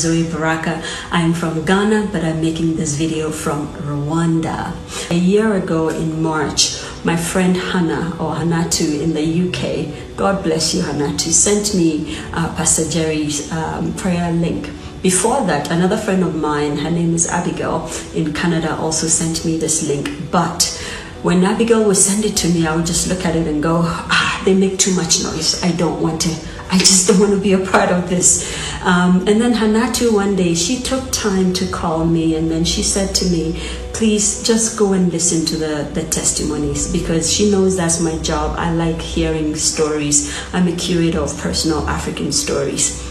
Zoe Baraka. I'm from Ghana, but I'm making this video from Rwanda. A year ago in March, my friend Hannah, or Hanatu in the UK, God bless you Hanatu, sent me Pastor Jerry's prayer link. Before that, another friend of mine, her name is Abigail, in Canada, also sent me this link. But when Abigail would send it to me, I would just look at it and go, they make too much noise. I just don't want to be a part of this. And then Hanatu one day, she took time to call me, and then she said to me, please just go and listen to the testimonies, because she knows that's my job. I like hearing stories. I'm a curator of personal African stories.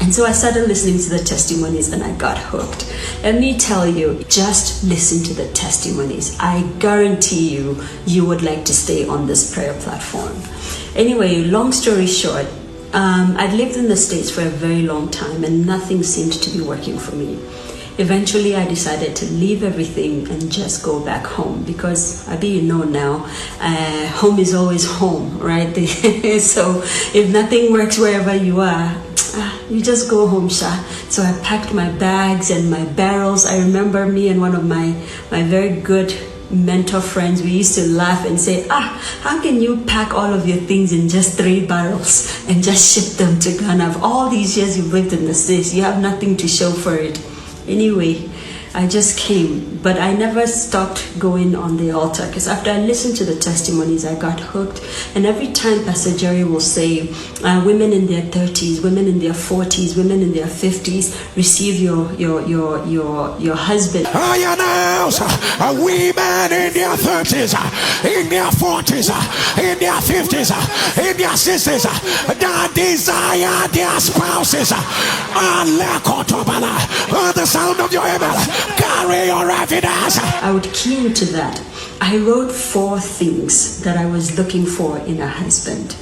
And so I started listening to the testimonies and I got hooked. Let me tell you, just listen to the testimonies. I guarantee you, you would like to stay on this prayer platform. Anyway, long story short, I'd lived in the States for a very long time and nothing seemed to be working for me. Eventually, I decided to leave everything and just go back home, because you know now, home is always home, right? So if nothing works wherever you are, you just go home, Sha. So I packed my bags and my barrels. I remember me and one of my very good mentor friends, we used to laugh and say, how can you pack all of your things in just 3 barrels and just ship them to Ghana? Of all these years you've lived in the States, you have nothing to show for it. Anyway, I just came, but I never stopped going on the altar, because after I listened to the testimonies, I got hooked. And every time Pastor Jerry will say, women in their 30s, women in their 40s, women in their 50s, receive your husband. Women in their 30s, in their 40s, in their 50s, in their 60s, that desire their spouses. The sound of your email. Carry your evidence. I would key into that. I wrote 4 things that I was looking for in a husband.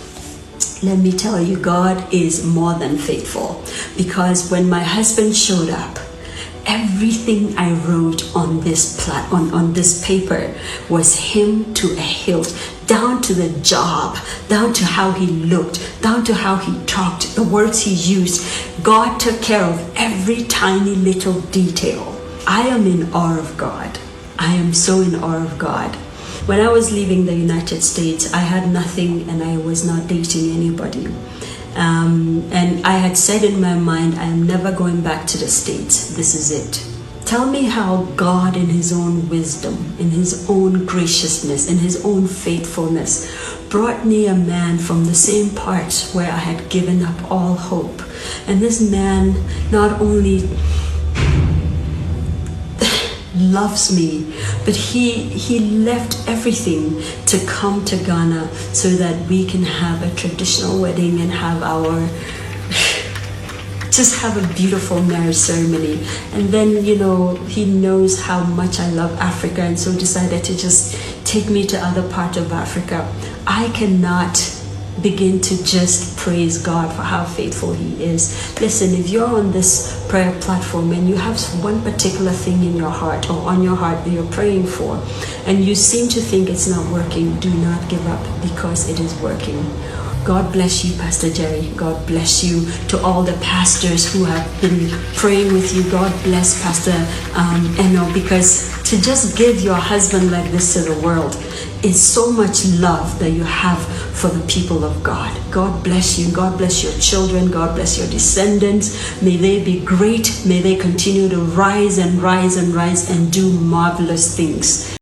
Let me tell you, God is more than faithful, because when my husband showed up, everything I wrote on this on this paper was him to a hilt, down to the job, down to how he looked, down to how he talked, the words he used. God took care of every tiny little detail. I am in awe of God. I am so in awe of God. When I was leaving the United States, I had nothing and I was not dating anybody. And I had said in my mind, I am never going back to the States. This is it. Tell me how God, in his own wisdom, in his own graciousness, in his own faithfulness, brought me a man from the same parts where I had given up all hope. And this man not only loves me, but he left everything to come to Ghana so that we can have a traditional wedding and have just have a beautiful marriage ceremony. And then, you know, he knows how much I love Africa, and so decided to just take me to other parts of Africa. I cannot begin to just praise God for how faithful he is. Listen, if you're on this prayer platform and you have one particular thing in your heart or on your heart that you're praying for, and you seem to think it's not working, do not give up, because it is working. God bless you, Pastor Jerry. God bless you to all the pastors who have been praying with you. God bless Pastor Eno, because to just give your husband like this to the world is so much love that you have for the people of God. God bless you. God bless your children. God bless your descendants. May they be great. May they continue to rise and rise and rise and do marvelous things.